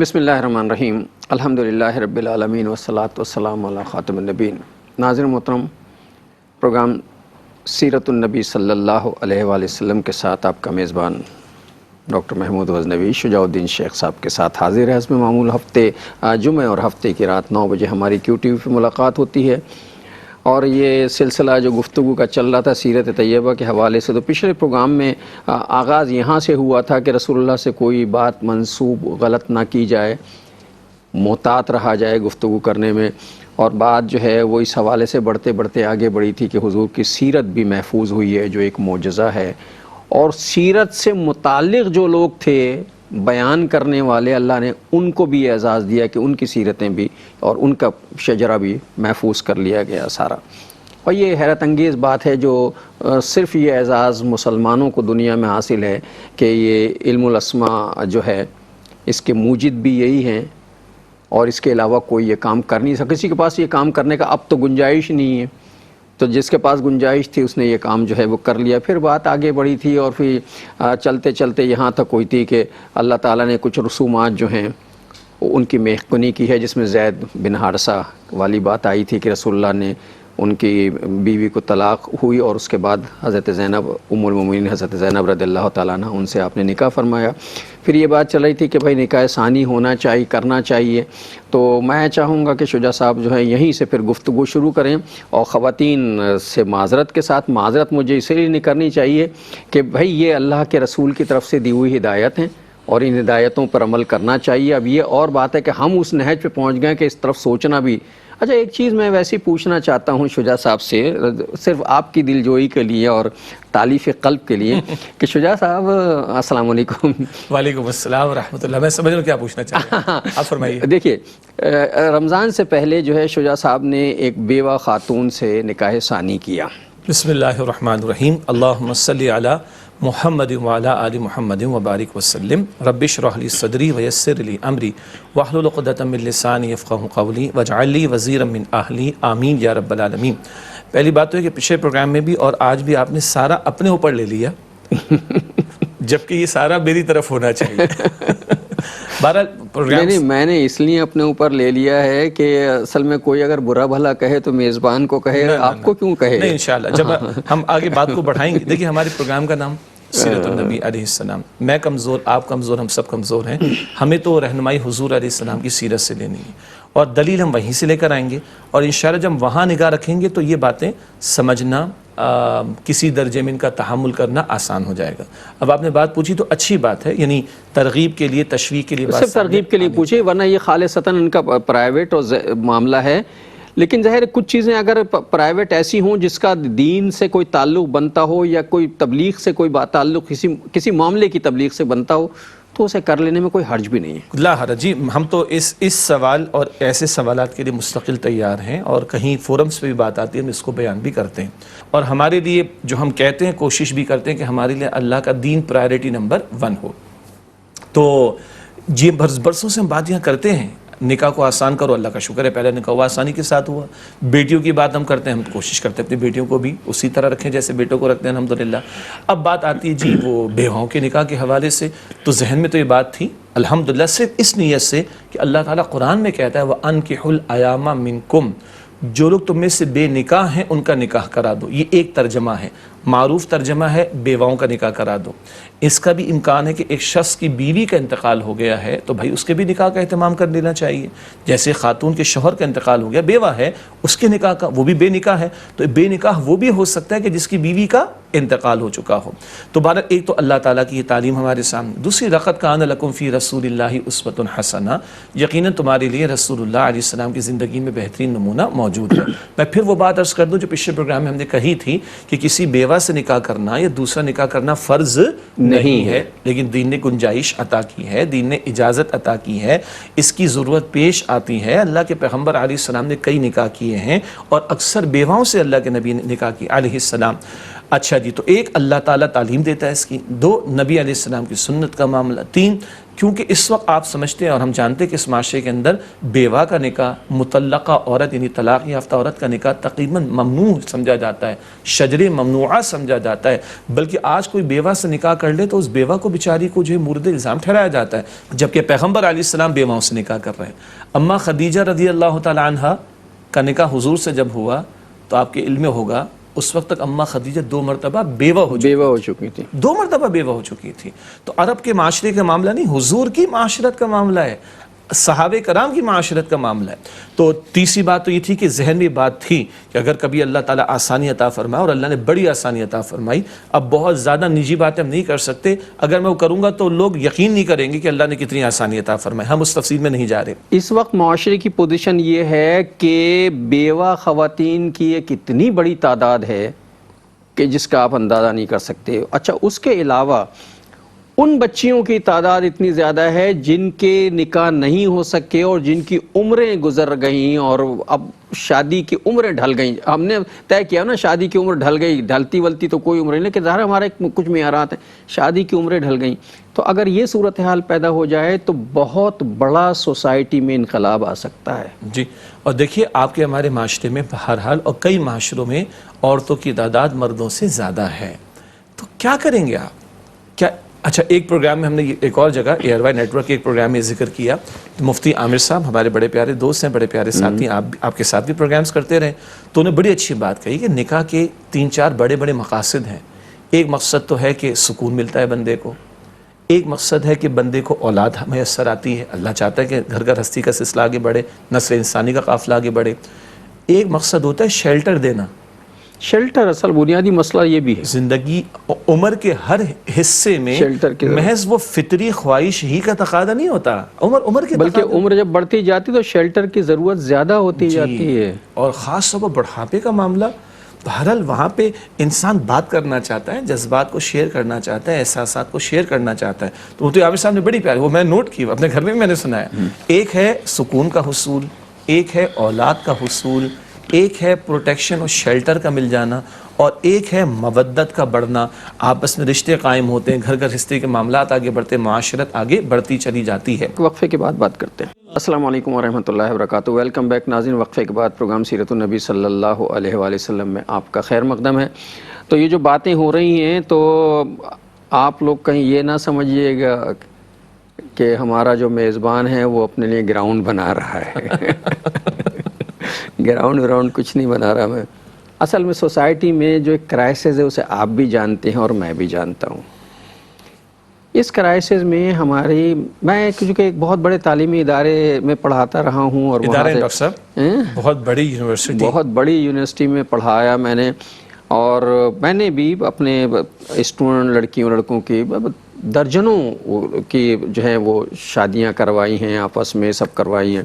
بسم اللہ الرحمن الرحیم، الحمدللہ رب العالمین والصلاۃ والسلام علی خاتم النبیین۔ ناظرین محترم، پروگرام سیرت النبی صلی اللہ علیہ وآلہ وسلم کے ساتھ آپ کا میزبان ڈاکٹر محمود غزنوی شجاع الدین شیخ صاحب کے ساتھ حاضر ہے۔ حسب معمول ہفتے جمعہ اور ہفتے کی رات 9 بجے ہماری QTV پہ ملاقات ہوتی ہے، اور یہ سلسلہ جو گفتگو کا چل رہا تھا سیرت طیبہ کے حوالے سے، تو پچھلے پروگرام میں آغاز یہاں سے ہوا تھا کہ رسول اللہ سے کوئی بات منسوب غلط نہ کی جائے، محتاط رہا جائے گفتگو کرنے میں، اور بات جو ہے وہ اس حوالے سے بڑھتے بڑھتے آگے بڑھی تھی کہ حضور کی سیرت بھی محفوظ ہوئی ہے، جو ایک معجزہ ہے، اور سیرت سے متعلق جو لوگ تھے بیان کرنے والے، اللہ نے ان کو بھی اعزاز دیا کہ ان کی سیرتیں بھی اور ان کا شجرہ بھی محفوظ کر لیا گیا سارا۔ اور یہ حیرت انگیز بات ہے جو صرف یہ اعزاز مسلمانوں کو دنیا میں حاصل ہے کہ یہ علم الاسماء جو ہے اس کے موجد بھی یہی ہیں، اور اس کے علاوہ کوئی یہ کام کر نہیں سکتا، کسی کے پاس یہ کام کرنے کا اب تو گنجائش نہیں ہے، تو جس کے پاس گنجائش تھی اس نے یہ کام جو ہے وہ کر لیا۔ پھر بات آگے بڑھی تھی، اور پھر چلتے چلتے یہاں تک ہوئی تھی کہ اللہ تعالیٰ نے کچھ رسومات جو ہیں ان کی میخ کنی کی ہے، جس میں زید بن حارثہ والی بات آئی تھی کہ رسول اللہ نے ان کی بیوی کو طلاق ہوئی، اور اس کے بعد حضرت زینب ام المومنین حضرت زینب رضی اللہ تعالیٰ عنہ ان سے آپ نے نکاح فرمایا۔ پھر یہ بات چل رہی تھی کہ بھائی نکاح ثانی ہونا چاہیے، کرنا چاہیے، تو میں چاہوں گا کہ شجاع صاحب جو ہے یہیں سے پھر گفتگو شروع کریں، اور خواتین سے معذرت کے ساتھ، معذرت مجھے اسی لیے نہیں کرنی چاہیے کہ بھائی یہ اللہ کے رسول کی طرف سے دی ہوئی ہدایت ہیں، اور ان ہدایتوں پر عمل کرنا چاہیے۔ اب یہ اور بات ہے کہ ہم اس نہج پہ پہنچ گئے کہ اس طرف سوچنا بھی۔ اچھا، ایک چیز میں ویسے پوچھنا چاہتا ہوں شجاع صاحب سے، صرف آپ کی دلجوئی کے لیے اور تالیف قلب کے لیے، کہ شجاع صاحب السلام علیکم۔ وعلیکم السلام ورحمۃ اللہ۔ میں سمجھ رہا ہوں کیا پوچھنا چاہ رہے ہیں، آپ فرمائیے۔ دیکھیے، رمضان سے پہلے جو ہے شجاع صاحب نے ایک بیوہ خاتون سے نکاح ثانی کیا۔ بسم اللہ الرحمن الرحیم، اللہم صلی علی محمد وعلی آل محمد وبارک وسلم، رب اشرح لی صدری ویسر لی امری واحلل عقدۃ من لسانی یفقہوا قولی واجعل لی وزیرا من اہلی، آمین یا رب العالمین۔ پہلی بات تو ہے کہ پچھلے پروگرام میں بھی اور آج بھی آپ نے سارا اپنے اوپر لے لیا، جبکہ یہ سارا میری طرف ہونا چاہیے۔ نہیں، میں نے اس لیے اپنے اوپر لے لیا ہے کہ اصل میں کوئی اگر برا بھلا کہے تو میزبان کو کہے، آپ کو کیوں کہے؟ نہیں، انشاءاللہ جب ہم آگے بات کو بڑھائیں گے۔ دیکھیے، ہمارے پروگرام کا نام سیرت النبی علیہ السلام، میں کمزور، آپ کمزور، ہم سب کمزور ہیں، ہمیں تو رہنمائی حضور علیہ السلام کی سیرت سے لینی ہے، اور دلیل ہم وہیں سے لے کر آئیں گے، اور انشاءاللہ جب وہاں نگاہ رکھیں گے تو یہ باتیں سمجھنا، کسی درجے میں ان کا تحمل کرنا آسان ہو جائے گا۔ اب آپ نے بات پوچھی تو اچھی بات ہے، یعنی ترغیب کے لیے، تشویق کے لیے، صرف ترغیب کے لیے پوچھے، ورنہ یہ خالصتاً ان کا پرائیویٹ اور معاملہ ہے۔ لیکن ظاہر کچھ چیزیں اگر پرائیویٹ ایسی ہوں جس کا دین سے کوئی تعلق بنتا ہو، یا کوئی تبلیغ سے کوئی تعلق کسی معاملے کی تبلیغ سے بنتا ہو، تو اسے کر لینے میں کوئی حرج بھی نہیں ہے۔ لا حرج جی، ہم تو اس سوال اور ایسے سوالات کے لیے مستقل تیار ہیں، اور کہیں فورمز پہ بھی بات آتی ہے ہم اس کو بیان بھی کرتے ہیں، اور ہمارے لیے جو ہم کہتے ہیں کوشش بھی کرتے ہیں کہ ہمارے لیے اللہ کا دین پرائرٹی نمبر 1 ہو۔ تو یہ برسوں سے ہم بات یہاں کرتے ہیں، نکاح کو آسان کرو، اللہ کا شکر ہے پہلے نکاح ہوا آسانی کے ساتھ ہوا۔ بیٹیوں کی بات ہم کرتے ہیں، ہم کوشش کرتے ہیں اپنی بیٹیوں کو بھی اسی طرح رکھیں جیسے بیٹوں کو رکھتے ہیں الحمدللہ۔ اب بات آتی ہے جی وہ بیواؤں کے نکاح کے حوالے سے، تو ذہن میں تو یہ بات تھی الحمدللہ، صرف اس نیت سے کہ اللہ تعالیٰ قرآن میں کہتا ہے وَأَنْكِحُوا الْأَيَامَ مِنْكُمْ، جو لوگ تم میں سے بے نکاح ہیں ان کا نکاح کرا دو۔ یہ ایک ترجمہ ہے، معروف ترجمہ ہے بیواؤں کا نکاح کرا دو۔ اس کا بھی امکان ہے کہ ایک شخص کی بیوی کا انتقال ہو گیا ہے تو بھائی اس کے بھی نکاح کا اہتمام کر لینا چاہیے، جیسے خاتون کے شوہر کا انتقال ہو گیا، بیوہ ہے، اس کے نکاح کا، وہ بھی بے نکاح ہے، تو بے نکاح وہ بھی ہو سکتا ہے کہ جس کی بیوی کا انتقال ہو چکا ہو۔ تو بہرحال ایک تو اللہ تعالیٰ کی یہ تعلیم ہمارے سامنے، دوسری لقد کان لکم فی رسول اللہ اسوۃ حسنہ، یقیناً تمہارے لیے رسول اللہ علیہ السلام کی زندگی میں بہترین نمونہ موجود ہے۔ میں پھر وہ بات عرض کر دوں جو پچھلے پروگرام میں ہم نے کہی تھی کہ کسی بیوہ سے نکاح کرنا یا دوسرا نکاح کرنا فرض نہیں ہے، لیکن دین نے گنجائش عطا کی ہے، دین نے اجازت عطا کی ہے، اس کی ضرورت پیش آتی ہے۔ اللہ کے پیغمبر علیہ السلام نے کئی نکاح کیے ہیں، اور اکثر بیواؤں سے اللہ کے نبی نے نکاح کی علیہ السلام۔ اچھا جی، تو ایک اللہ تعالیٰ تعلیم دیتا ہے اس کی، دو نبی علیہ السلام کی سنت کا معاملہ، تین کیونکہ اس وقت آپ سمجھتے ہیں اور ہم جانتے ہیں کہ اس معاشرے کے اندر بیوہ کا نکاح، مطلقہ عورت یعنی طلاق یافتہ عورت کا نکاح تقریباً ممنوع سمجھا جاتا ہے، شجر ممنوعہ سمجھا جاتا ہے، بلکہ آج کوئی بیوہ سے نکاح کر لے تو اس بیوہ کو بیچاری کو جو ہے مورد الزام ٹھہرایا جاتا ہے، جبکہ پیغمبر علیہ السلام بیواؤں سے نکاح کر رہے ہیں۔ اما خدیجہ رضی اللہ تعالی عنہا کا نکاح حضور سے جب ہوا تو آپ کے علم میں ہوگا اس وقت تک اما خدیجہ 2 مرتبہ بیوہ ہو چکی تھی، 2 مرتبہ بیوہ ہو چکی تھی۔ تو عرب کے معاشرے کا معاملہ نہیں، حضور کی معاشرت کا معاملہ ہے، صحابہ کرام کی معاشرت کا معاملہ ہے۔ تو تیسری بات تو یہ تھی کہ ذہن میں بات تھی کہ اگر کبھی اللہ تعالیٰ آسانی عطا فرمائے، اور اللہ نے بڑی آسانی عطا فرمائی، اب بہت زیادہ نجی باتیں ہم نہیں کر سکتے، اگر میں وہ کروں گا تو لوگ یقین نہیں کریں گے کہ اللہ نے کتنی آسانی عطا فرمائی، ہم اس تفصیل میں نہیں جا رہے۔ اس وقت معاشرے کی پوزیشن یہ ہے کہ بیوہ خواتین کی ایک اتنی بڑی تعداد ہے کہ جس کا آپ اندازہ نہیں کر سکتے۔ اچھا، اس کے علاوہ ان بچیوں کی تعداد اتنی زیادہ ہے جن کے نکاح نہیں ہو سکے اور جن کی عمریں گزر گئیں اور اب شادی کی عمریں ڈھل گئیں۔ ہم نے طے کیا نا شادی کی عمر ڈھل گئی، ڈھلتی ولتی تو کوئی عمر نہیں، لیکن ظاہر ہمارے کچھ معیارات ہیں، شادی کی عمریں ڈھل گئیں۔ تو اگر یہ صورتحال پیدا ہو جائے تو بہت بڑا سوسائٹی میں انقلاب آ سکتا ہے۔ جی، اور دیکھیے آپ کے ہمارے معاشرے میں بہرحال اور کئی معاشروں میں عورتوں کی تعداد مردوں سے زیادہ ہے، تو کیا کریں گے آپ؟ کیا اچھا، ایک پروگرام میں ہم نے ایک اور جگہ ایئر وائی نیٹ ورک کے ایک پروگرام میں ذکر کیا، تو مفتی عامر صاحب ہمارے بڑے پیارے دوست ہیں، بڑے پیارے ساتھی ہیں، آپ کے ساتھ بھی پروگرامز کرتے رہے، تو انہیں بڑی اچھی بات کہی کہ نکاح کے 3-4 بڑے بڑے مقاصد ہیں۔ ایک مقصد تو ہے کہ سکون ملتا ہے بندے کو، ایک مقصد ہے کہ بندے کو اولاد میسر آتی ہے، اللہ چاہتا ہے کہ گھر گھر ہستی کا سلسلہ آگے بڑھے، نسل انسانی کا قافلہ آگے بڑھے۔ ایک مقصد ہوتا ہے شیلٹر دینا، شیلٹر اصل بنیادی مسئلہ یہ بھی ہے، زندگی عمر کے ہر حصے میں شیلٹر کی محض وہ فطری خواہش ہی کا تقاضا نہیں ہوتا، عمر کے بلکہ عمر جب بڑھتی جاتی تو شیلٹر کی ضرورت زیادہ ہوتی جاتی ہے، اور خاص طور پر بڑھاپے کا معاملہ۔ بہرحال وہاں پہ انسان بات کرنا چاہتا ہے، جذبات کو شیئر کرنا چاہتا ہے، احساسات کو شیئر کرنا چاہتا ہے، تو وہ تو عامر صاحب نے بڑی پیاری، وہ میں نوٹ کی اپنے گھر میں بھی میں نے سنا ہے۔ ایک ہے سکون کا حصول، ایک ہے اولاد کا حصول، ایک ہے پروٹیکشن اور شیلٹر کا مل جانا، اور ایک ہے مودت کا بڑھنا، آپس میں رشتے قائم ہوتے ہیں، گھر گھر رشتے کے معاملات آگے بڑھتے ہیں، معاشرت آگے بڑھتی چلی جاتی ہے۔ وقفے کے بعد بات کرتے ہیں۔ السلام علیکم ورحمۃ اللہ وبرکاتہ، ویلکم بیک ناظرین۔ وقفے کے بعد پروگرام سیرت النبی صلی اللہ علیہ وآلہ وسلم میں آپ کا خیر مقدم ہے۔ تو یہ جو باتیں ہو رہی ہیں تو آپ لوگ کہیں یہ نہ سمجھیے گا کہ ہمارا جو میزبان ہے وہ اپنے لیے گراؤنڈ بنا رہا ہے گراؤنڈ کچھ نہیں بنا رہا میں۔ اصل میں سوسائٹی میں جو ایک کرائسس ہے اسے آپ بھی جانتے ہیں اور میں بھی جانتا ہوں۔ اس کرائسس میں میں کیونکہ ایک بہت بڑے تعلیمی ادارے میں پڑھاتا رہا ہوں، اور ڈاکٹر صاحب بہت بڑی یونیورسٹی میں پڑھایا میں نے، اور میں نے بھی اپنے اسٹوڈنٹ لڑکیوں لڑکوں کی درجنوں کی جو ہے وہ شادیاں کروائی ہیں، آپس میں سب کروائی ہیں۔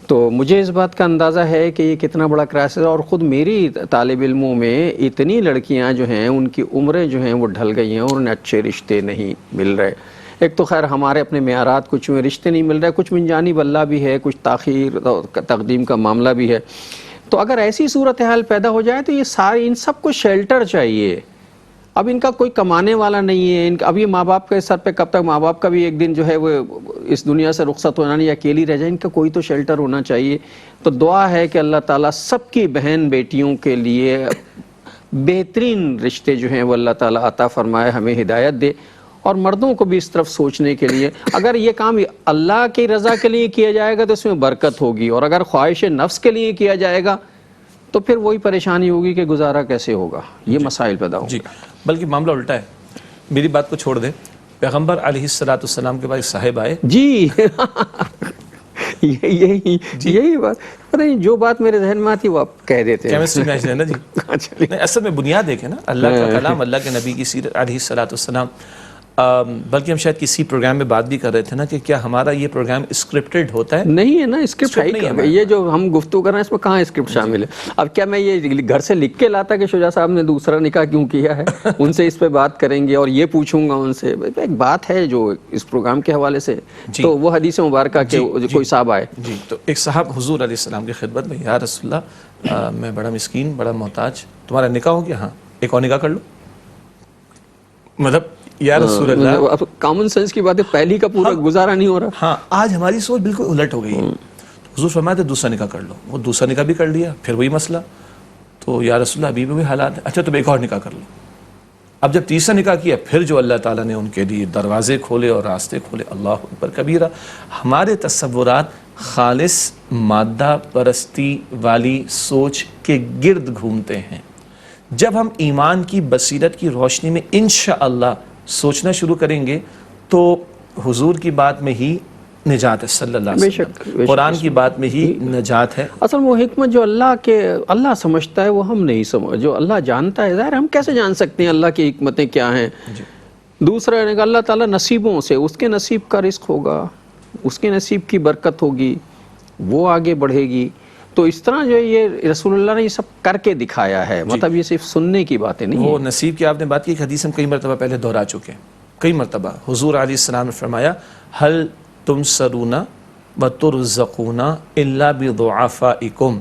تو مجھے اس بات کا اندازہ ہے کہ یہ کتنا بڑا کرائسس ہے، اور خود میری طالب علموں میں اتنی لڑکیاں جو ہیں ان کی عمریں جو ہیں وہ ڈھل گئی ہیں اور انہیں اچھے رشتے نہیں مل رہے۔ ایک تو خیر ہمارے اپنے معیارات کچھ میں رشتے نہیں مل رہے، کچھ من جانب اللہ بھی ہے، کچھ تاخیر تقدیم کا معاملہ بھی ہے۔ تو اگر ایسی صورتحال پیدا ہو جائے تو یہ ان سب کو شیلٹر چاہیے۔ اب ان کا کوئی کمانے والا نہیں ہے، اب یہ ماں باپ کے سر پہ کب تک، ماں باپ کا بھی ایک دن جو ہے وہ اس دنیا سے رخصت ہونا نہیں، اکیلی رہ جائے، ان کا کوئی تو شیلٹر ہونا چاہیے۔ تو دعا ہے کہ اللہ تعالیٰ سب کی بہن بیٹیوں کے لیے بہترین رشتے جو ہیں وہ اللہ تعالیٰ عطا فرمائے، ہمیں ہدایت دے، اور مردوں کو بھی اس طرف سوچنے کے لیے، اگر یہ کام اللہ کی رضا کے لیے کیا جائے گا تو اس میں برکت ہوگی، اور اگر خواہش نفس کے لیے کیا جائے گا تو پھر وہی پریشانی ہوگی کہ گزارا کیسے ہوگا، یہ مسائل پیدا ہوں گے۔ جی، بلکہ معاملہ الٹا ہے، میری بات کو چھوڑ دیں، پیغمبر علیہ السلام کے پاس صاحب آئے، جی یہی بات، پتہ نہیں جو بات میرے ذہن میں آتی وہ آپ کہہ دیتے ہیں۔ کیمسٹری میچ ہے نا جی۔ نہیں، اصل میں بنیاد دیکھیں نا، اللہ کا کلام، اللہ کے نبی کی سیرت علیہ السلام، بلکہ ہم شاید کسی پروگرام میں بات بھی کر رہے تھے نا کہ کیا ہمارا یہ پروگرام اسکرپٹڈ ہوتا ہے؟ نہیں ہے نا، اسکرپٹ ہے، یہ جو ہم گفتگو کر رہے ہیں اس میں کہاں اسکرپٹ شامل ہے؟ اب کیا میں یہ گھر سے لکھ کے لاتا کہ شجاع صاحب نے دوسرا نکاح کیوں کیا ہے، ان سے اس پہ بات کریں گے اور یہ پوچھوں گا ان سے، ایک بات ہے جو اس پروگرام کے حوالے سے، تو وہ حدیث مبارکہ کہ کوئی صاحب آئے، جی، تو ایک صاحب حضور علیہ السلام کی خدمت میں، یا رسول اللہ میں بڑا مسکین، بڑا محتاج، تمہارا نکاح ہو گیا؟ ہاں۔ ایک اور نکاح کر لو. مطلب یا رسول اللہ, اب کامن سینس کی بات ہے, پہلی کا پورا گزارا نہیں ہو رہا. ہاں آج ہماری سوچ بالکل الٹ ہو گئی ہے. حضور فرماتے دوسرا نکاح کر لو, وہ دوسرا نکاح بھی کر لیا, پھر وہی مسئلہ, تو یا رسول اللہ ابھی بھی وہی حالات ہے, اچھا تم ایک اور نکاح کر لو. اب جب تیسرا نکاح کیا, پھر جو اللہ تعالیٰ نے ان کے لیے دروازے کھولے اور راستے کھولے, اللہ اکبر کبیرہ. ہمارے تصورات خالص مادہ پرستی والی سوچ کے گرد گھومتے ہیں. جب ہم ایمان کی بصیرت کی روشنی میں انشاءاللہ سوچنا شروع کریں گے تو حضور کی بات میں ہی نجات ہے صلی اللہ علیہ وسلم, قرآن کی بات میں ہی نجات ہے. اصل وہ حکمت جو اللہ سمجھتا ہے وہ ہم نہیں سمجھ, جو اللہ جانتا ہے, ظاہر ہم کیسے جان سکتے ہیں اللہ کی حکمتیں کیا ہیں. دوسرا ہے کہ اللہ تعالیٰ نصیبوں سے, اس کے نصیب کا رزق ہوگا, اس کے نصیب کی برکت ہوگی, وہ آگے بڑھے گی. تو اس طرح جو یہ رسول اللہ نے یہ سب کر کے دکھایا ہے, مطلب یہ صرف سننے کی باتیں نہیں وہ ہیں. نصیب کی آپ نے بات کی, ایک حدیث ہم کئی مرتبہ پہلے دہرا چکے ہیں, کئی مرتبہ. حضور علیہ السلام نے فرمایا حل تنصرون وترزقون الا بضعفائکم,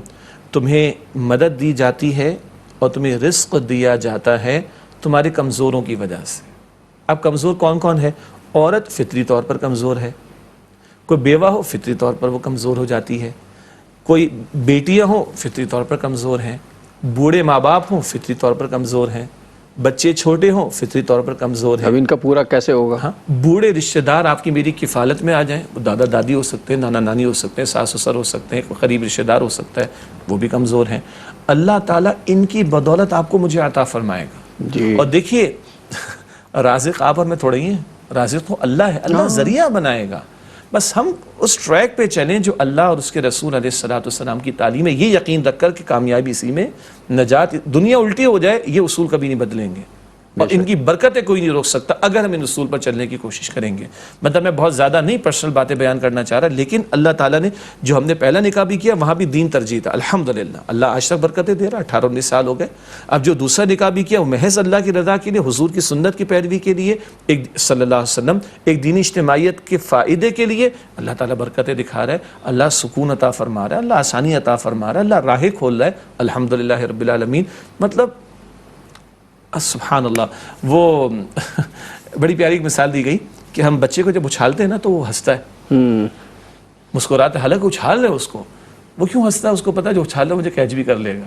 تمہیں مدد دی جاتی ہے اور تمہیں رزق دیا جاتا ہے تمہارے کمزوروں کی وجہ سے. اب کمزور کون کون ہے؟ عورت فطری طور پر کمزور ہے, کوئی بیوہ ہو فطری طور پر وہ کمزور ہو جاتی ہے, کوئی بیٹیاں ہوں فطری طور پر کمزور ہیں, بوڑھے ماں باپ ہوں فطری طور پر کمزور ہیں, بچے چھوٹے ہوں فطری طور پر کمزور ہیں. اب ان کا پورا کیسے ہوگا؟ ہاں, بوڑھے رشتہ دار آپ کی میری کفالت میں آ جائیں, وہ دادا دادی ہو سکتے ہیں, نانا نانی ہو سکتے ہیں, ساس سسر ہو سکتے ہیں, قریب رشتہ دار ہو سکتا ہے, وہ بھی کمزور ہیں. اللہ تعالیٰ ان کی بدولت آپ کو مجھے عطا فرمائے گا. جی. اور دیکھیے رازق آپ اور میں تھوڑے ہی ہیں, رازق تو اللہ ہے, اللہ ذریعہ بنائے گا. بس ہم اس ٹریک پہ چلیں جو اللہ اور اس کے رسول علیہ الصلوۃ والسلام کی تعلیم ہے, یہ یقین رکھ کر کہ کامیابی اسی میں, نجات. دنیا الٹی ہو جائے یہ اصول کبھی نہیں بدلیں گے, اور ان کی برکتیں کوئی نہیں روک سکتا اگر ہم ان اصول پر چلنے کی کوشش کریں گے. مطلب میں بہت زیادہ نہیں پرسنل باتیں بیان کرنا چاہ رہا, لیکن اللہ تعالیٰ نے جو ہم نے پہلا نکاح بھی کیا وہاں بھی دین ترجیح تھا, الحمدللہ اللہ آج تک برکتیں دے رہا, 18-19 سال ہو گئے. اب جو دوسرا نکاح بھی کیا وہ محض اللہ کی رضا کے لیے, حضور کی سنت کی پیروی کے لیے, ایک صلی اللہ علیہ وسلم, ایک دینی اجتماعیت کے فائدے کے لیے. اللہ تعالیٰ برکتیں دکھا رہا ہے, اللہ سکون عطا فرما رہا ہے, اللہ آسانی عطا فرما رہا ہے, اللہ راہیں کھول رہا ہے, الحمدللہ رب العالمین. مطلب سبحان اللہ. وہ بڑی پیاری ایک مثال دی گئی کہ ہم بچے کو جب اچھالتے ہیں نا تو وہ ہنستا ہے, مسکراتا ہے, حالانکہ اچھال رہے اس کو, وہ کیوں ہنستا ہے؟ اس کو پتا ہے جو اچھال رہا ہے مجھے کیچ بھی کر لے گا.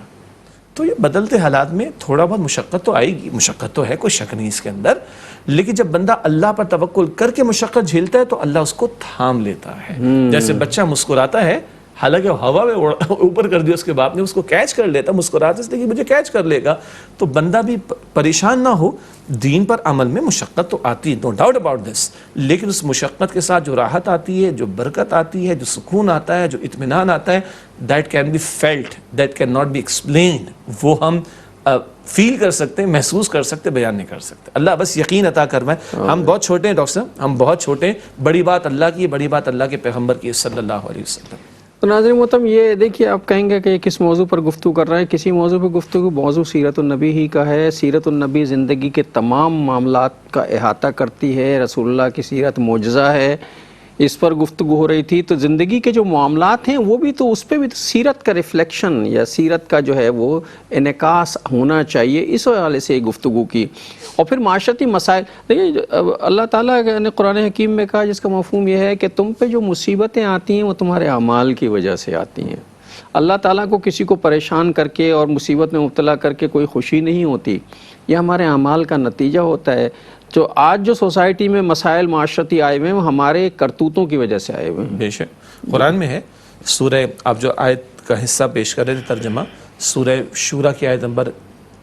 تو یہ بدلتے حالات میں تھوڑا بہت مشقت تو آئے گی, مشقت تو ہے, کوئی شک نہیں اس کے اندر, لیکن جب بندہ اللہ پر توکل کر کے مشقت جھیلتا ہے تو اللہ اس کو تھام لیتا ہے. جیسے بچہ مسکراتا ہے, حالانکہ ہوا میں اوپر کر دیا اس کے باپ نے, اس کو کیچ کر لیتا, مسکراتے اس لیے مجھے کیچ کر لے گا. تو بندہ بھی پریشان نہ ہو, دین پر عمل میں مشقت تو آتی ہے, نو ڈاؤٹ اباؤٹ دس, لیکن اس مشقت کے ساتھ جو راحت آتی ہے, جو برکت آتی ہے, جو سکون آتا ہے, جو اطمینان آتا ہے, that can be felt, that can not be explained. وہ ہم فیل کر سکتے ہیں, محسوس کر سکتے, بیان نہیں کر سکتے. اللہ بس یقین عطا کروائے. ہم بہت چھوٹے ہیں ڈاکٹر صاحب, ہم بہت چھوٹے ہیں, بڑی بات اللہ کی ہے, بڑی بات اللہ کے پیغمبر کی صلی اللہ علیہ وسلم. تو ناظرین محترم, یہ دیکھیے آپ کہیں گے کہ کس موضوع پر گفتگو کر رہے ہیں. کسی موضوع پر گفتگو, موضوع سیرت النبی ہی کا ہے. سیرت النبی زندگی کے تمام معاملات کا احاطہ کرتی ہے. رسول اللہ کی سیرت معجزہ ہے, اس پر گفتگو ہو رہی تھی. تو زندگی کے جو معاملات ہیں وہ بھی تو, اس پہ بھی تو سیرت کا ریفلیکشن یا سیرت کا جو ہے وہ انعکاس ہونا چاہیے, اس حوالے سے گفتگو کی. اور پھر معاشرتی مسائل, دیکھیے اللہ تعالیٰ نے قرآن حکیم میں کہا, جس کا مفہوم یہ ہے کہ تم پہ جو مصیبتیں آتی ہیں وہ تمہارے اعمال کی وجہ سے آتی ہیں. اللہ تعالیٰ کو کسی کو پریشان کر کے اور مصیبت میں مبتلا کر کے کوئی خوشی نہیں ہوتی, یہ ہمارے اعمال کا نتیجہ ہوتا ہے. جو آج جو سوسائٹی میں مسائل معاشرتی آئے ہوئے ہیں وہ ہمارے کرتوتوں کی وجہ سے آئے ہوئے ہیں. بے شک قرآن میں ہے, سورہ, آپ جو آیت کا حصہ پیش کر رہے تھے ترجمہ, سورہ شورا کی آیت نمبر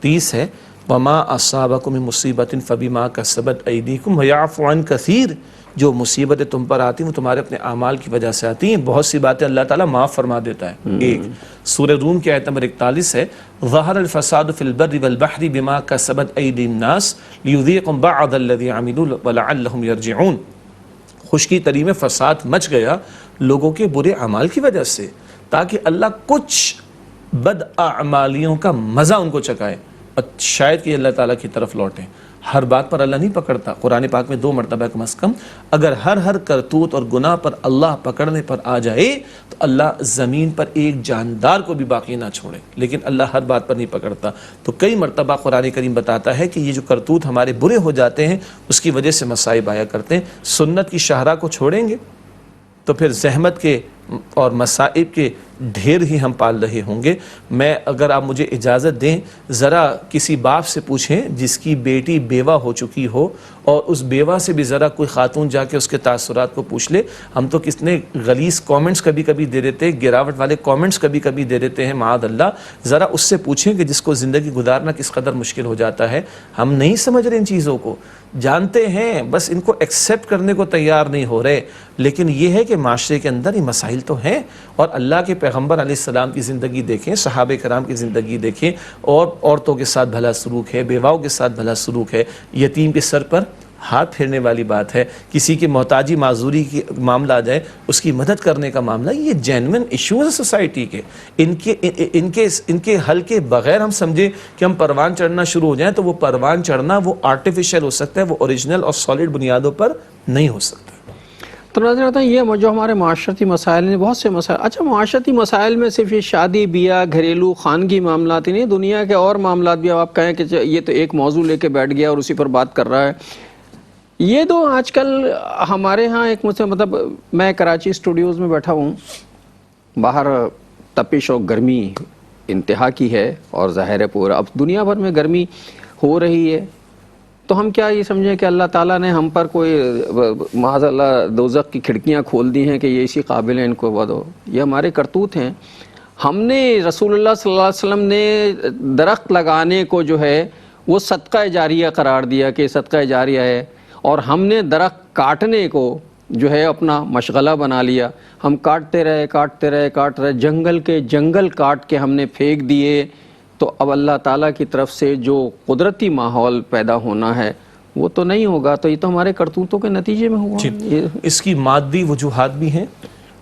30 ہے, وما اصابکم من مصیبت فبما کسبت ایدیکم ویعفو عن کثیر. جو مصیبتیں تم پر آتی ہیں وہ تمہارے اپنے اعمال کی وجہ سے آتی ہیں, بہت سی باتیں اللہ تعالیٰ معاف فرما دیتا ہے. ایک سورہ روم کی آیت نمبر 41 ہے, ظہر الفساد فی البر والبحر بما کسبت ایدی الناس لیذیقهم بعض الذی عملوا ولعلهم یرجعون. خشکی تری میں فساد مچ گیا لوگوں کے برے اعمال کی وجہ سے, تاکہ اللہ کچھ بد اعمالیوں کا مزہ ان کو چکھائے اور شاید کہ اللہ تعالیٰ کی طرف لوٹیں. ہر بات پر اللہ نہیں پکڑتا. قرآن پاک میں 2 مرتبہ کم از کم اگر ہر کرتوت اور گناہ پر اللہ پکڑنے پر آ جائے تو اللہ زمین پر ایک جاندار کو بھی باقی نہ چھوڑے, لیکن اللہ ہر بات پر نہیں پکڑتا. تو کئی مرتبہ قرآن کریم بتاتا ہے کہ یہ جو کرتوت ہمارے برے ہو جاتے ہیں اس کی وجہ سے مصائب آیا کرتے ہیں. سنت کی شاہراہ کو چھوڑیں گے تو پھر زحمت کے اور مصائب کے ڈھیر ہی ہم پال رہے ہوں گے. میں اگر آپ مجھے اجازت دیں, ذرا کسی باپ سے پوچھیں جس کی بیٹی بیوہ ہو چکی ہو, اور اس بیوہ سے بھی ذرا کوئی خاتون جا کے اس کے تاثرات کو پوچھ لے. ہم تو کتنے غلیظ کومنٹس کبھی کبھی دے دیتے ہیں, گراوٹ والے کومنٹس کبھی کبھی دے دیتے ہیں, معاذ اللہ. ذرا اس سے پوچھیں کہ جس کو زندگی گزارنا کس قدر مشکل ہو جاتا ہے. ہم نہیں سمجھ رہے ان چیزوں کو, جانتے ہیں, بس ان کو ایکسیپٹ کرنے کو تیار نہیں ہو رہے. لیکن یہ ہے کہ معاشرے کے اندر یہ مسائل تو ہیں, اور اللہ کے پیغمبر علیہ السلام کی زندگی دیکھیں, صحابہ کرام کی زندگی دیکھیں, اور عورتوں کے ساتھ بھلا سلوک ہے, بیواؤں کے ساتھ بھلا سلوک ہے, یتیم کے سر پر ہاتھ پھیرنے والی بات ہے, کسی کی محتاجی معذوری کی معاملہ آ جائے اس کی مدد کرنے کا معاملہ, یہ جینوئن ایشوز سوسائٹی کے. ان کے حل کے بغیر ہم سمجھیں کہ ہم پروان چڑھنا شروع ہو جائیں تو وہ پروان چڑھنا وہ آرٹیفیشل ہو سکتا ہے, وہ اوریجنل اور سالڈ بنیادوں پر نہیں ہو سکتا. تو نظر آتا ہے یہ جو ہمارے معاشرتی مسائل ہیں, بہت سے مسائل. اچھا, معاشرتی مسائل میں صرف یہ شادی بیاہ گھریلو خانگی معاملات ہی نہیں, دنیا کے اور معاملات بھی. اب آپ کہیں کہ یہ تو ایک موضوع لے کے بیٹھ گیا اور اسی پر بات کر رہا ہے. یہ تو آج کل ہمارے ہاں ایک مطلب میں کراچی اسٹوڈیوز میں بیٹھا ہوں, باہر تپش اور گرمی انتہا کی ہے, اور ظاہر ہے پورا اب دنیا بھر میں گرمی ہو رہی ہے. تو ہم کیا یہ سمجھیں کہ اللہ تعالیٰ نے ہم پر کوئی معاذ اللہ دوزخ کی کھڑکیاں کھول دی ہیں کہ یہ اسی قابل ہیں, ان کو بدو. یہ ہمارے کرتوت ہیں. ہم نے رسول اللہ صلی اللہ علیہ وسلم نے درخت لگانے کو جو ہے وہ صدقہ جاریہ قرار دیا کہ صدقہ جاریہ ہے, اور ہم نے درخت کاٹنے کو جو ہے اپنا مشغلہ بنا لیا. ہم کاٹتے رہے, جنگل کے جنگل کاٹ کے ہم نے پھینک دیے. تو اب اللہ تعالیٰ کی طرف سے جو قدرتی ماحول پیدا ہونا ہے وہ تو نہیں ہوگا. تو یہ تو ہمارے کرتوتوں کے نتیجے میں ہوا. اس کی مادی وجوہات بھی ہیں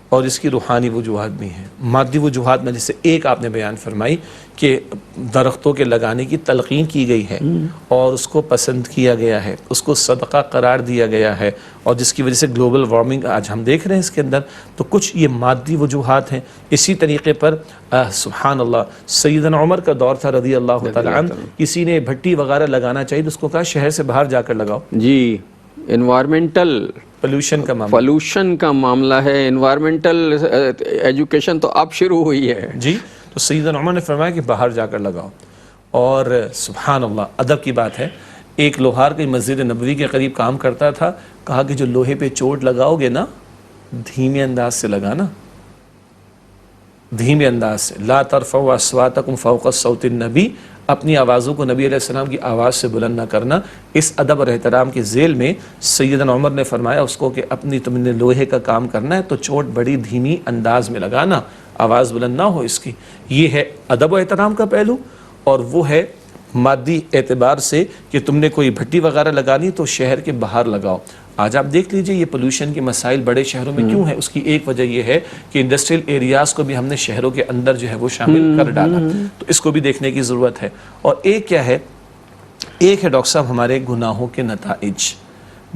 اور اس کی روحانی وجوہات بھی ہیں. مادی وجوہات میں جیسے ایک آپ نے بیان فرمائی کہ درختوں کے لگانے کی تلقین کی گئی ہے اور اس کو پسند کیا گیا ہے, اس کو صدقہ قرار دیا گیا ہے, اور جس کی وجہ سے گلوبل وارمنگ آج ہم دیکھ رہے ہیں اس کے اندر. تو کچھ یہ مادی وجوہات ہیں. اسی طریقے پر سبحان اللہ, سیدنا عمر کا دور تھا رضی اللہ تعالیٰ عنہ, کسی نے بھٹی وغیرہ لگانا چاہیے تو اس کو کہا شہر سے باہر جا کر لگاؤ. جی, انوائرمنٹل پولوشن کا معاملہ ہے. انوائرمنٹل ایجوکیشن تو اب شروع ہوئی ہے. جی, تو سیدنا عمر نے فرمایا کہ باہر جا کر لگاؤ. اور سبحان اللہ, ادب کی بات ہے, ایک لوہار کی مسجد نبوی کے قریب کام کرتا تھا, کہا کہ جو لوہے پہ چوٹ لگاؤ گے نا, دھیمے انداز سے لگانا, دھیمے انداز سے. لا ترفعوا اصواتکم فوق صوت النبی, اپنی آوازوں کو نبی علیہ السلام کی آواز سے بلند نہ کرنا. اس ادب اور احترام کے ذیل میں سیدنا عمر نے فرمایا اس کو کہ تم نے لوہے کا کام کرنا ہے تو چوٹ بڑی دھیمی انداز میں لگانا, آواز بلند نہ ہو اس کی. یہ ہے ادب و احترام کا پہلو. اور وہ ہے مادی اعتبار سے کہ تم نے کوئی بھٹی وغیرہ لگانی تو شہر کے باہر لگاؤ. آج آپ دیکھ لیجئے یہ پولوشن کے مسائل بڑے شہروں میں کیوں ہیں. اس کی ایک وجہ یہ ہے کہ انڈسٹریل ایریاز کو بھی ہم نے شہروں کے اندر جو ہے وہ شامل کر ڈالا, تو اس کو بھی دیکھنے کی ضرورت ہے. اور ایک کیا ہے, ایک ہے ڈاکٹر صاحب ہمارے گناہوں کے نتائج.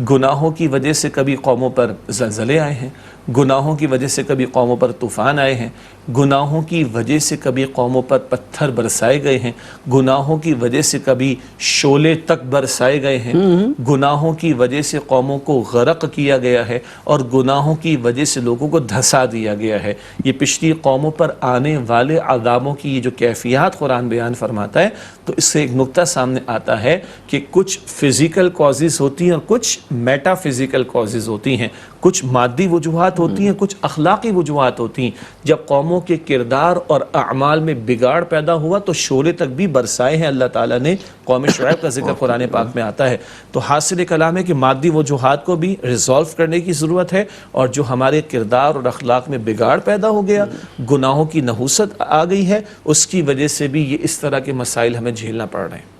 گناہوں کی وجہ سے کبھی قوموں پر زلزلے آئے ہیں, گناہوں کی وجہ سے کبھی قوموں پر طوفان آئے ہیں, گناہوں کی وجہ سے کبھی قوموں پر پتھر برسائے گئے ہیں, گناہوں کی وجہ سے کبھی شعلے تک برسائے گئے ہیں, گناہوں کی وجہ سے قوموں کو غرق کیا گیا ہے, اور گناہوں کی وجہ سے لوگوں کو دھسا دیا گیا ہے. یہ پچھلی قوموں پر آنے والے عذابوں کی یہ جو کیفیات قرآن بیان فرماتا ہے, تو اس سے ایک نقطہ سامنے آتا ہے کہ کچھ فزیکل کازز ہوتی ہیں اور کچھ میٹا فزیکل کازز ہوتی ہیں, کچھ مادی وجوہات ہوتی ہیں, کچھ اخلاقی وجوہات ہوتی ہیں. جب قوموں کے کردار اور اعمال میں بگاڑ پیدا ہوا تو شعلے تک بھی برسائے ہیں اللہ تعالیٰ نے. قوم شعیب کا ذکر قرآن پاک میں آتا ہے. تو حاصل کلام ہے کہ مادی وجوہات کو بھی ریزالو کرنے کی ضرورت ہے, اور جو ہمارے کردار اور اخلاق میں بگاڑ پیدا ہو گیا, گناہوں کی نحوست آ گئی ہے, اس کی وجہ سے بھی یہ اس طرح کے مسائل ہمیں جھیلنا پڑ رہے ہیں.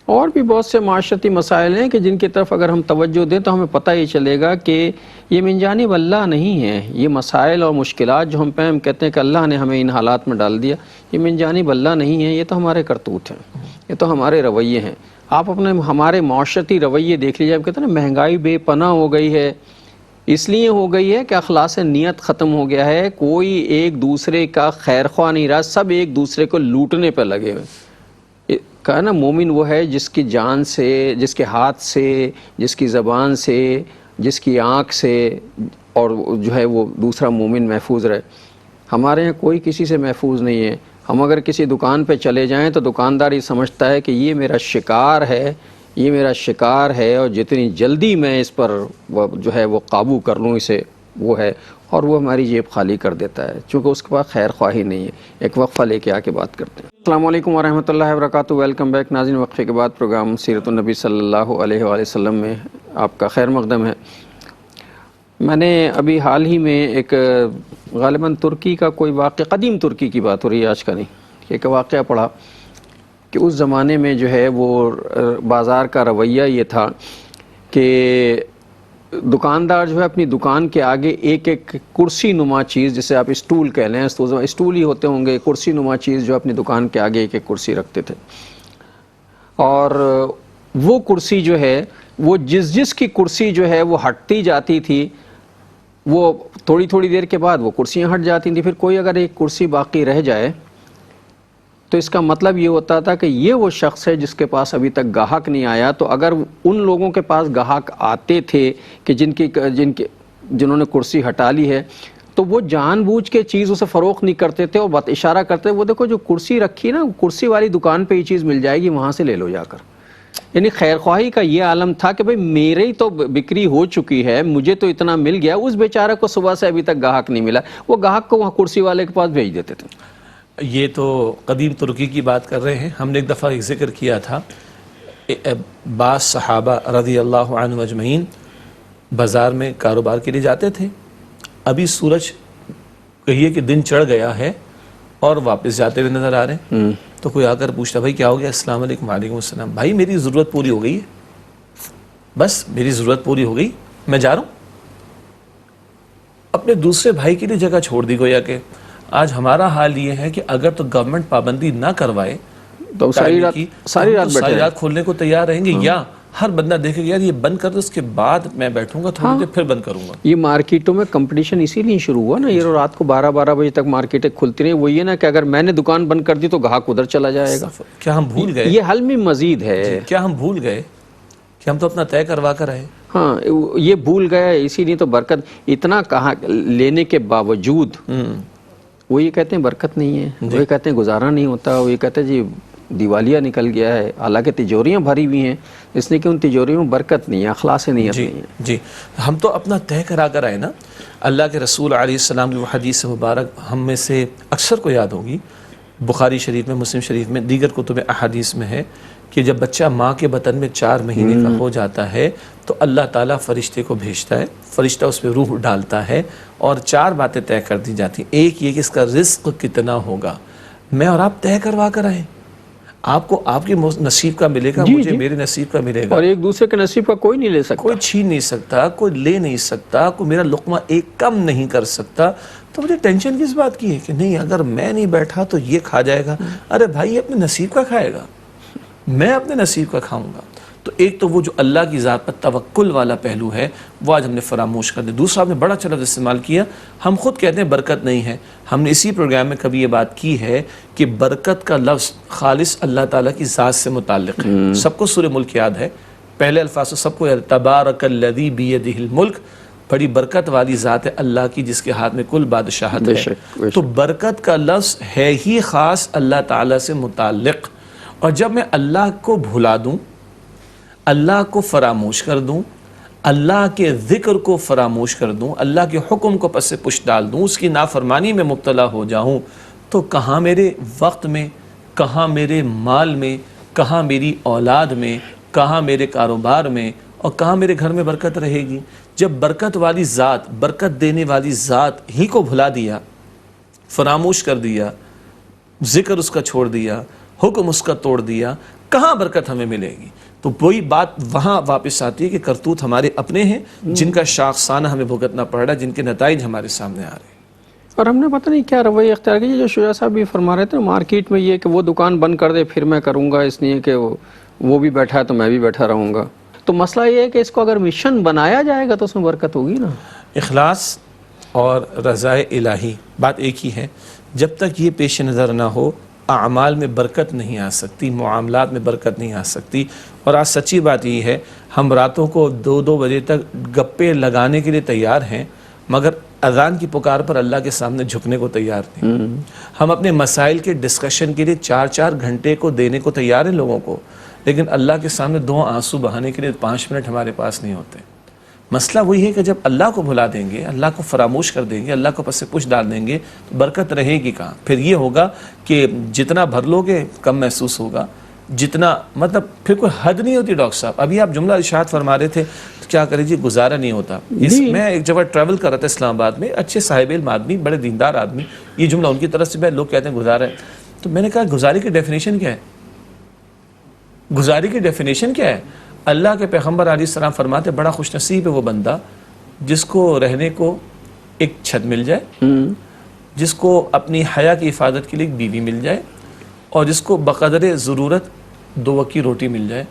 اور بھی بہت سے معاشرتی مسائل ہیں کہ جن کی طرف اگر ہم توجہ دیں تو ہمیں پتہ ہی چلے گا کہ یہ من جانب اللہ نہیں ہے. یہ مسائل اور مشکلات جو ہم کہتے ہیں کہ اللہ نے ہمیں ان حالات میں ڈال دیا, یہ من جانب اللہ نہیں ہے, یہ تو ہمارے کرتوت ہیں, یہ تو ہمارے رویے ہیں. آپ اپنے ہمارے معاشرتی رویے دیکھ لیجیے. آپ کہتے ہیں نا مہنگائی بے پناہ ہو گئی ہے، اس لیے ہو گئی ہے کہ اخلاص نیت ختم ہو گیا ہے. کوئی ایک دوسرے کا خیر خواہ نہیں رہا، سب ایک دوسرے کو لوٹنے پہ لگے ہوئے. کہا نا مومن وہ ہے جس کی جان سے، جس کے ہاتھ سے، جس کی زبان سے، جس کی آنکھ سے، اور جو ہے وہ دوسرا مومن محفوظ رہے. ہمارے یہاں کوئی کسی سے محفوظ نہیں ہے. ہم اگر کسی دکان پہ چلے جائیں تو دکاندار یہ سمجھتا ہے کہ یہ میرا شکار ہے، یہ میرا شکار ہے، اور جتنی جلدی میں اس پر جو ہے وہ قابو کر لوں اسے وہ ہے، اور وہ ہماری جیب خالی کر دیتا ہے چونکہ اس کے پاس خیر خواہی نہیں ہے. ایک وقفہ لے کے آ کے بات کرتے ہیں. السلام علیکم ورحمۃ اللہ وبرکاتہ. ویلکم بیک ناظرین. وقفے کے بعد پروگرام سیرت النبی صلی اللہ علیہ وآلہ وسلم میں آپ کا خیر مقدم ہے. میں نے ابھی حال ہی میں ایک غالباً ترکی کا کوئی واقعہ، قدیم ترکی کی بات ہو رہی ہے آج کا نہیں، ایک واقعہ پڑھا کہ اس زمانے میں جو ہے وہ بازار کا رویہ یہ تھا کہ دکاندار جو ہے اپنی دکان کے آگے ایک ایک کرسی نما چیز، جسے آپ اسٹول کہہ لیں، اسٹول ہی ہوتے ہوں گے، کرسی نما چیز جو اپنی دکان کے آگے ایک ایک کرسی رکھتے تھے. اور وہ کرسی جو ہے وہ جس کی کرسی جو ہے وہ ہٹتی جاتی تھی، وہ تھوڑی تھوڑی دیر کے بعد وہ کرسیاں ہٹ جاتی تھیں. پھر کوئی اگر ایک کرسی باقی رہ جائے تو اس کا مطلب یہ ہوتا تھا کہ یہ وہ شخص ہے جس کے پاس ابھی تک گاہک نہیں آیا. تو اگر ان لوگوں کے پاس گاہک آتے تھے کہ جنہوں نے کرسی ہٹا لی ہے، تو وہ جان بوجھ کے چیز اسے فروخت نہیں کرتے تھے اور اشارہ کرتے وہ دیکھو جو کرسی رکھی نا، کرسی والی دکان پہ یہ چیز مل جائے گی، وہاں سے لے لو جا کر. یعنی خیر خواہی کا یہ عالم تھا کہ بھئی میری تو بکری ہو چکی ہے، مجھے تو اتنا مل گیا، اس بیچارہ کو صبح سے ابھی تک گاہک نہیں ملا، وہ گاہک کو وہاں کرسی والے کے پاس بھیج دیتے تھے. یہ تو قدیم ترکی کی بات کر رہے ہیں. ہم نے ایک دفعہ ایک ذکر کیا تھا، بعض صحابہ رضی اللہ عنہ اجمعین بازار میں کاروبار کے لیے جاتے تھے. ابھی سورج کہیے کہ دن چڑھ گیا ہے اور واپس جاتے ہوئے نظر آ رہے ہیں. تو کوئی آ کر پوچھتا بھائی کیا ہو گیا؟ السلام علیکم. وعلیکم السلام. بھائی میری ضرورت پوری ہو گئی ہے، بس میری ضرورت پوری ہو گئی، میں جا رہا ہوں. اپنے دوسرے بھائی کے لیے جگہ چھوڑ دی. گویا کہ آج ہمارا حال یہ ہے کہ اگر تو گورنمنٹ پابندی نہ کروائے تو ساری رات کھولنے کو تیار رہیں گے، یا ہر بندہ دیکھے گا یار یہ بند کر دو، اس کے بعد میں بیٹھوں گا تھوڑی دیر پھر بند کروں گا. یہ مارکیٹوں میں کمپٹیشن اسی لیے شروع ہوا نا، یہ رات کو 12 بجے تک مارکیٹیں کھلتی رہی. وہ یہ نا کہ اگر میں نے دکان بند کر دی تو گاہک ادھر چلا جائے گا. کیا ہم بھول گئے؟ یہ حل میں مزید ہے. کیا ہم بھول گئے کہ ہم تو اپنا طے کروا کر آئے؟ ہاں یہ بھول گئے. اسی لیے تو برکت اتنا کہا لینے کے باوجود وہ یہ کہتے ہیں برکت نہیں ہے، وہ یہ کہتے ہیں گزارا نہیں ہوتا، وہ یہ کہتے ہیں جی دیوالیہ نکل گیا ہے. حالانکہ تجوریاں بھری ہوئی ہیں، اس لیے کہ ان تجوریوں میں برکت نہیں ہے، اخلاص نیت نہیں ہے. جی ہم تو اپنا طے کرا کر آئے نا. اللہ کے رسول علیہ السلام کی وہ حدیث مبارک ہم میں سے اکثر کو یاد ہوگی، بخاری شریف میں، مسلم شریف میں، دیگر کتب احادیث میں ہے کہ جب بچہ ماں کے بطن میں 4 مہینے کا ہو جاتا ہے تو اللہ تعالیٰ فرشتے کو بھیجتا ہے، فرشتہ اس پہ روح ڈالتا ہے اور 4 باتیں طے کر دی جاتی ہیں. ایک یہ کہ اس کا رزق کتنا ہوگا. میں اور آپ طے کروا کر آئے. آپ کو آپ کی نصیب کا ملے گا، مجھے میرے نصیب کا ملے گا، اور ایک دوسرے کے نصیب کا کوئی نہیں لے سکتا، کوئی چھین نہیں سکتا، کوئی لے نہیں سکتا، کوئی میرا لقمہ ایک کم نہیں کر سکتا. تو مجھے ٹینشن کس بات کی ہے کہ نہیں اگر میں نہیں بیٹھا تو یہ کھا جائے گا. ارے بھائی اپنے نصیب کا کھائے گا، میں اپنے نصیب کا کھاؤں گا. تو ایک تو وہ جو اللہ کی ذات پر توکل والا پہلو ہے وہ آج ہم نے فراموش کر دیا. دوسرا آپ نے بڑا اچھا لفظ استعمال کیا، ہم خود کہتے ہیں برکت نہیں ہے. ہم نے اسی پروگرام میں کبھی یہ بات کی ہے کہ برکت کا لفظ خالص اللہ تعالیٰ کی ذات سے متعلق ہے. سب کو سورہ ملک یاد ہے، پہلے الفاظ سب کو یاد، تبارک الذی بیدہ الملک، بڑی برکت والی ذات ہے اللہ کی جس کے ہاتھ میں کل بادشاہت ہے. تو برکت کا لفظ ہے ہی خاص اللہ تعالیٰ سے متعلق. اور جب میں اللہ کو بھلا دوں، اللہ کو فراموش کر دوں، اللہ کے ذکر کو فراموش کر دوں، اللہ کے حکم کو پس پش ڈال دوں، اس کی نافرمانی میں مبتلا ہو جاؤں، تو کہاں میرے وقت میں، کہاں میرے مال میں، کہاں میری اولاد میں، کہاں میرے کاروبار میں، اور کہاں میرے گھر میں برکت رہے گی؟ جب برکت والی ذات، برکت دینے والی ذات ہی کو بھلا دیا، فراموش کر دیا، ذکر اس کا چھوڑ دیا، حکم اس کا توڑ دیا، کہاں برکت ہمیں ملے گی؟ تو وہی بات وہاں واپس آتی ہے کہ کرتوت ہمارے اپنے ہیں جن کا شاخسانہ ہمیں بھگتنا پڑ رہا ہے، جن کے نتائج ہمارے سامنے آ رہے ہیں. اور ہم نے پتہ نہیں کیا رویہ اختیار کیا، جو شجاع صاحب بھی فرما رہے تھے مارکیٹ میں یہ کہ وہ دکان بند کر دے پھر میں کروں گا، اس لیے کہ وہ بھی بیٹھا ہے تو میں بھی بیٹھا رہوں گا. تو مسئلہ یہ ہے کہ اس کو اگر مشن بنایا جائے گا تو اس میں برکت ہوگی نا. اخلاص اور رضائے الہی بات ایک ہی ہے. جب تک یہ پیش نظر نہ ہو اعمال میں برکت نہیں آ سکتی, معاملات میں برکت نہیں آ سکتی. اور آج سچی بات یہ ہے, ہم راتوں کو 2-2 بجے تک گپے لگانے کے لیے تیار ہیں, مگر اذان کی پکار پر اللہ کے سامنے جھکنے کو تیار نہیں. ہم اپنے مسائل کے ڈسکشن کے لیے 4-4 گھنٹے کو دینے کو تیار ہیں لوگوں کو, لیکن اللہ کے سامنے 2 آنسو بہانے کے لیے 5 منٹ ہمارے پاس نہیں ہوتے. مسئلہ وہی ہے کہ جب اللہ کو بھلا دیں گے, اللہ کو فراموش کر دیں گے, اللہ کو پس سے پوچھ ڈال دیں گے, تو برکت رہے گی کہاں؟ پھر یہ ہوگا کہ جتنا بھر لو گے کم محسوس ہوگا, جتنا مطلب پھر کوئی حد نہیں ہوتی. ڈاکٹر صاحب ابھی آپ جملہ ارشاد فرما رہے تھے, تو کیا کریں جی, گزارا نہیں ہوتا. میں ایک جگہ ٹریول کر رہا تھا اسلام آباد میں, اچھے صاحب علم آدمی, بڑے دیندار آدمی, یہ جملہ ان کی طرف سے میں, لوگ کہتے ہیں گزارا ہے. تو میں نے کہا گزاری کی ڈیفینیشن کیا ہے؟ گزاری کی ڈیفینیشن کیا ہے؟ اللہ کے پیغمبر علیہ السلام فرماتے بڑا خوش نصیب ہے وہ بندہ جس کو رہنے کو ایک چھت مل جائے, جس کو اپنی حیا کی حفاظت کے لیے ایک بیوی مل جائے, اور جس کو بقدر ضرورت 2 وقت کی روٹی مل جائے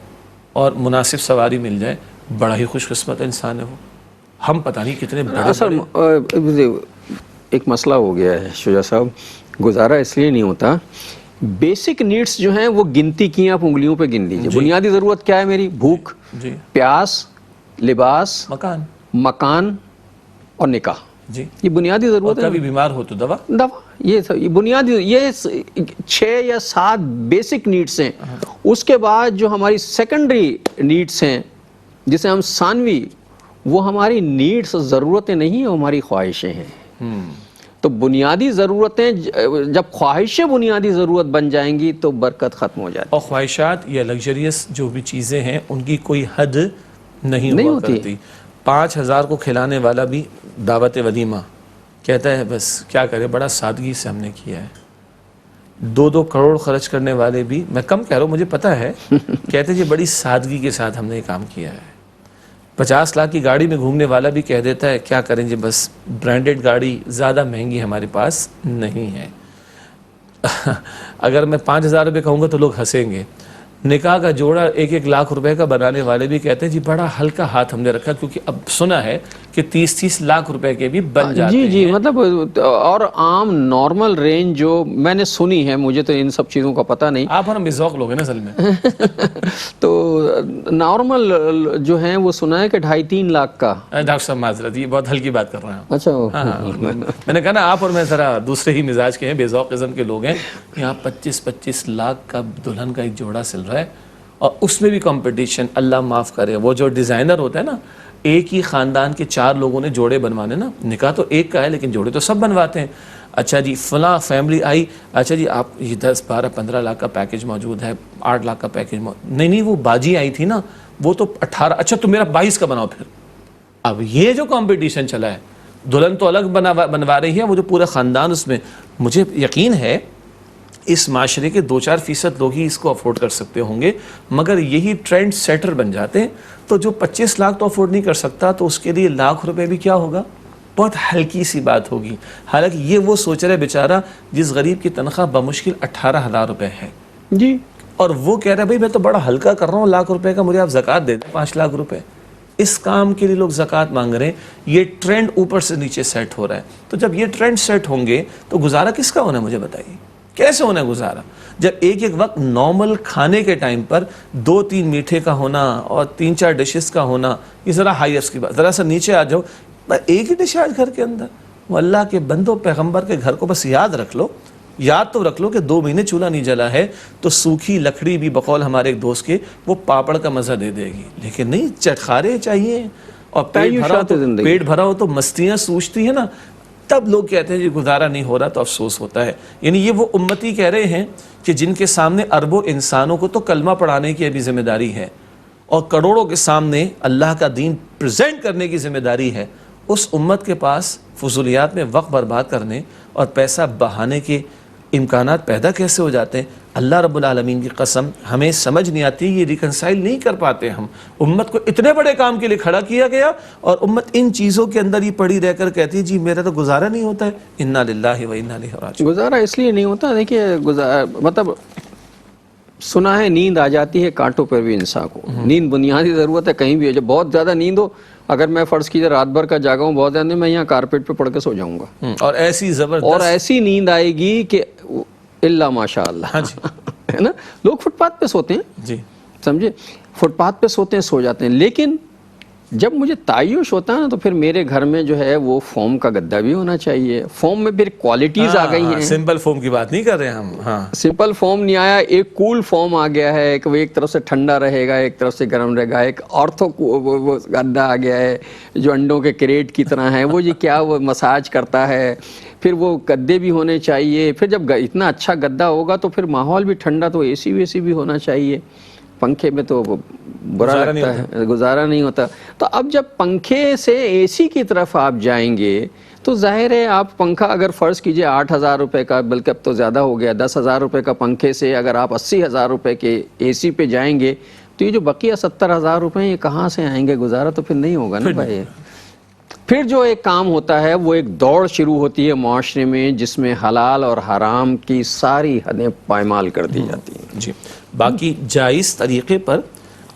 اور مناسب سواری مل جائے. بڑا ہی خوش قسمت انسان ہے وہ. ہم پتہ نہیں کتنے بڑے ایک مسئلہ ہو گیا ہے شجاع صاحب, گزارا اس لیے نہیں ہوتا, بیسک نیڈس جو ہیں وہ گنتی کی آپ انگلیوں پہ گن لیجیے. بنیادی ضرورت کیا ہے میری؟ بھوک, پیاس, لباس, مکان اور نکاح. جی یہ بنیادی ضرورت ہے. کبھی بیمار ہو تو دوا, یہ بنیادی, یہ 6 یا 7 بیسک نیڈس ہیں. اس کے بعد جو ہماری سیکنڈری نیڈس ہیں جسے ہم ثانوی, وہ ہماری نیڈس ضرورتیں نہیں ہیں, ہماری خواہشیں ہیں. تو بنیادی ضرورتیں جب خواہشیں بنیادی ضرورت بن جائیں گی تو برکت ختم ہو جاتی. اور خواہشات یا لگژریس جو بھی چیزیں ہیں ان کی کوئی حد نہیں ہوا کرتی. 5000 کو کھلانے والا بھی دعوت ولیمہ کہتا ہے بس کیا کرے, بڑا سادگی سے ہم نے کیا ہے. 2-2 کروڑ خرچ کرنے والے بھی, میں کم کہہ رہا ہوں مجھے پتہ ہے, کہتے ہیں بڑی سادگی کے ساتھ ہم نے یہ کام کیا ہے. 50 لاکھ کی گاڑی میں گھومنے والا بھی کہہ دیتا ہے کیا کریں جی, بس برانڈڈ گاڑی زیادہ مہنگی ہمارے پاس نہیں ہے. اگر میں 5000 روپے کہوں گا تو لوگ ہنسیں گے. نکاح کا جوڑا 1-1 لاکھ روپے کا بنانے والے بھی کہتے ہیں جی بڑا ہلکا ہاتھ ہم نے رکھا, کیونکہ اب سنا ہے کہ 30-30 لاکھ روپے کے بھی بن جاتے ہیں. جی مطلب اور عام نارمل رینج جو میں نے سنی ہے, مجھے تو ان سب چیزوں کا پتہ نہیں. آپ اور ہم بے ذوق لوگ ہیں نا اصل میں. تو نارمل جو ہیں وہ سنا ہے کہ 2.5-3 لاکھ کا. ڈاکٹر صاحب معذرت, یہ بہت ہلکی بات کر رہا ہوں. اچھا میں نے کہا نا آپ اور میں ذرا دوسرے ہی مزاج کے ہیں, بے ذوق قسم کے لوگ ہیں. یہاں 25-25 لاکھ کا دلہن کا ایک جوڑا سل رہا ہے, اور اس میں بھی کمپٹیشن. اللہ معاف کرے, وہ جو ڈیزائنر ہوتا ہے نا, ایک ہی خاندان کے 4 لوگوں نے جوڑے بنوانے نا, نکاح تو ایک کا ہے لیکن جوڑے تو سب بنواتے ہیں. اچھا جی فلاں فیملی آئی, اچھا جی آپ یہ 10-12-15 لاکھ کا پیکج موجود ہے, 8 لاکھ کا پیکج نہیں وہ باجی آئی تھی نا وہ تو 18, اچھا تو میرا 22 کا بناؤ. پھر اب یہ جو کمپٹیشن چلا ہے, دلہن تو الگ بنوا رہی ہے, وہ جو پورا خاندان اس میں. مجھے یقین ہے اس معاشرے کے 2-4% لوگ ہی اس کو افورڈ کر سکتے ہوں گے, مگر یہی ٹرینڈ سیٹر بن جاتے ہیں. تو جو 25 لاکھ تو افورڈ نہیں کر سکتا, تو اس کے لیے لاکھ روپے بھی کیا ہوگا, بہت ہلکی سی بات ہوگی. حالانکہ یہ وہ سوچ رہا ہے بیچارہ جس غریب کی تنخواہ بمشکل 18,000 روپے ہے جی, اور وہ کہہ رہا ہے بھائی میں تو بڑا ہلکا کر رہا ہوں, لاکھ روپے کا مجھے آپ زکوٰۃ دے دیں 5 لاکھ روپے. اس کام کے لیے لوگ زکوٰۃ مانگ رہے ہیں. یہ ٹرینڈ اوپر سے نیچے سیٹ ہو رہا ہے. تو جب یہ ٹرینڈ سیٹ ہوں گے تو گزارا کس کا ہونا ہے مجھے بتائیے, کیسے ہونا ہے گزارا؟ جب ایک وقت نارمل کھانے کے ٹائم پر 2-3 میٹھے کا ہونا اور 3-4 ڈشز کا ہونا, یہ ذرا ہائیرس کی بات. ذرا سا نیچے آ جاؤ, ایک ہی ڈش آج گھر کے اندر. وہ اللہ کے بندوں, پیغمبر کے گھر کو بس یاد رکھ لو, یاد تو رکھ لو کہ 2 مہینے چولہا نہیں جلا ہے تو سوکھی لکڑی بھی بقول ہمارے ایک دوست کے وہ پاپڑ کا مزہ دے دے گی, لیکن نہیں چٹخارے چاہیے اور پیٹ بھرا ہو تو مستیاں سوچتی ہیں نا, تب لوگ کہتے ہیں جی گزارا نہیں ہو رہا تو افسوس ہوتا ہے. یعنی یہ وہ امتی کہہ رہے ہیں کہ جن کے سامنے اربوں انسانوں کو تو کلمہ پڑھانے کی ابھی ذمہ داری ہے اور کروڑوں کے سامنے اللہ کا دین پریزنٹ کرنے کی ذمہ داری ہے. اس امت کے پاس فضولیات میں وقت برباد کرنے اور پیسہ بہانے کے امکانات پیدا کیسے ہو جاتے ہیں؟ اللہ رب العالمین کی قسم ہمیں سمجھ نہیں آتی, یہ ریکنسائل نہیں کر پاتے ہم. امت کو اتنے بڑے کام کے لیے کھڑا کیا گیا اور امت ان چیزوں کے اندر ہی پڑی رہ کر کہتی ہے جی میرا تو گزارا نہیں ہوتا ہے. انا للہ و انا الیہ راجعون. گزارا اس لیے نہیں ہوتا, دیکھیے مطلب سنا ہے نیند آ جاتی ہے کانٹوں پر بھی انسان کو. نیند بنیادی ضرورت ہے کہیں بھی ہے. جب بہت زیادہ نیند ہو, اگر میں فرض کیجیے رات بھر کا جاگا ہوں بہت زیادہ, میں یہاں کارپیٹ پہ پڑھ کے سو جاؤں گا, اور ایسی زبردست, اور ایسی نیند آئے گی کہ اللہ ماشاء اللہ, ہے نا. لوگ فٹ پاتھ پہ سوتے ہیں, جی سمجھے, فٹ پاتھ پہ سوتے ہیں, سو جاتے ہیں. لیکن جب مجھے تعیش ہوتا ہے نا تو پھر میرے گھر میں جو ہے وہ فوم کا گدا بھی ہونا چاہیے. فوم میں پھر کوالٹیز آ گئی ہیں. سمپل فوم کی بات نہیں کر رہے ہم. ہاں سمپل فوم نہیں آیا, ایک کول فوم آ گیا ہے, ایک طرف سے ٹھنڈا رہے گا, ایک طرف سے گرم رہے گا. ایک آرتھو وہ گدا آ گیا ہے جو انڈوں کے کریٹ کی طرح ہے, وہ جی کیا وہ مساج کرتا ہے. پھر وہ گدے بھی ہونے چاہیے. پھر جب اتنا اچھا گدا ہوگا تو پھر ماحول بھی ٹھنڈا, تو اے سی وے سی بھی ہونا چاہیے. پنکھے میں تو برا لگتا ہے, گزارا نہیں ہوتا. تو اب جب پنکھے سے اے سی کی طرف آپ جائیں گے تو ظاہر ہے آپ پنکھا اگر فرض کیجئے 8,000 روپے کا, بلکہ اب تو زیادہ ہو گیا, 10,000 روپے کا پنکھے سے اگر آپ 80,000 روپے کے اے سی پہ جائیں گے تو یہ جو بقیہ 70,000 روپے یہ کہاں سے آئیں گے؟ گزارا تو پھر نہیں ہوگا نا بھائی. پھر جو ایک کام ہوتا ہے وہ ایک دوڑ شروع ہوتی ہے معاشرے میں جس میں حلال اور حرام کی ساری حدیں پائمال کر دی جاتی ہیں. جی, باقی جائز طریقے پر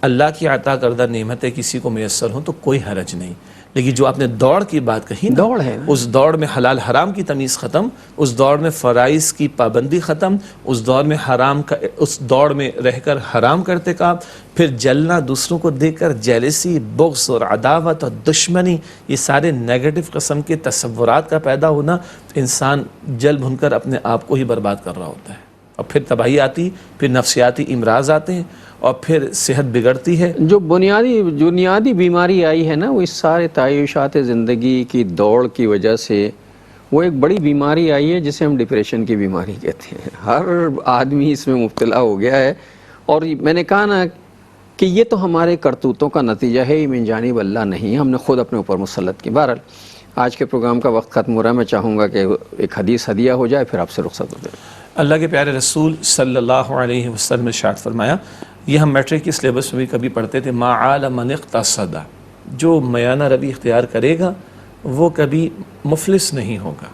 اللہ کی عطا کردہ نعمتیں کسی کو میسر ہوں تو کوئی حرج نہیں. لیکن جو آپ نے دوڑ کی بات کہی نا, دوڑ ہے نا, اس دوڑ میں حلال حرام کی تمیز ختم, اس دوڑ میں فرائض کی پابندی ختم, اس دوڑ میں حرام کا, اس دوڑ میں رہ کر حرام کرتے کام, پھر جلنا, دوسروں کو دیکھ کر جیلسی, بغض اور عداوت اور دشمنی, یہ سارے نیگیٹو قسم کے تصورات کا پیدا ہونا, انسان جل بھن کر اپنے آپ کو ہی برباد کر رہا ہوتا ہے. اور پھر تباہی آتی, پھر نفسیاتی امراض آتے ہیں, اور پھر صحت بگڑتی ہے. جو بنیادی بیماری آئی ہے نا وہ اس سارے تعیشات زندگی کی دوڑ کی وجہ سے, وہ ایک بڑی بیماری آئی ہے جسے ہم ڈپریشن کی بیماری کہتے ہیں. ہر آدمی اس میں مبتلا ہو گیا ہے. اور میں نے کہا نا کہ یہ تو ہمارے کرتوتوں کا نتیجہ ہے, یہ من جانب اللہ نہیں, ہم نے خود اپنے اوپر مسلط کی. بہرحال آج کے پروگرام کا وقت ختم ہو رہا ہے, میں چاہوں گا کہ ایک حدیث ہدیہ ہو جائے پھر آپ سے رخصت ہو جائے. اللہ کے پیارے رسول صلی اللہ علیہ وسلم نے ارشاد فرمایا, یہ ہم میٹرک کی سلیبس میں بھی کبھی پڑھتے تھے, ما عال من اقتصد, جو میانہ روی اختیار کرے گا وہ کبھی مفلس نہیں ہوگا.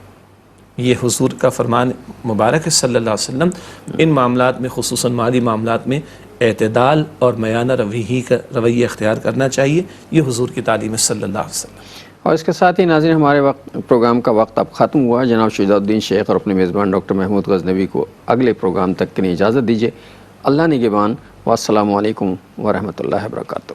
یہ حضور کا فرمان مبارک ہے صلی اللہ علیہ وسلم. ان معاملات میں خصوصاً مالی معاملات میں اعتدال اور میانہ روی کا رویہ اختیار کرنا چاہیے. یہ حضور کی تعلیم ہے صلی اللہ علیہ وسلم. اور اس کے ساتھ ہی ناظرین ہمارے پروگرام کا وقت اب ختم ہوا. جناب شجاع الدین شیخ اور اپنے میزبان ڈاکٹر محمود غزنوی کو اگلے پروگرام تک کے لیے اجازت دیجیے. اللہ نگہبان, والسلام علیکم ورحمۃ اللہ وبرکاتہ.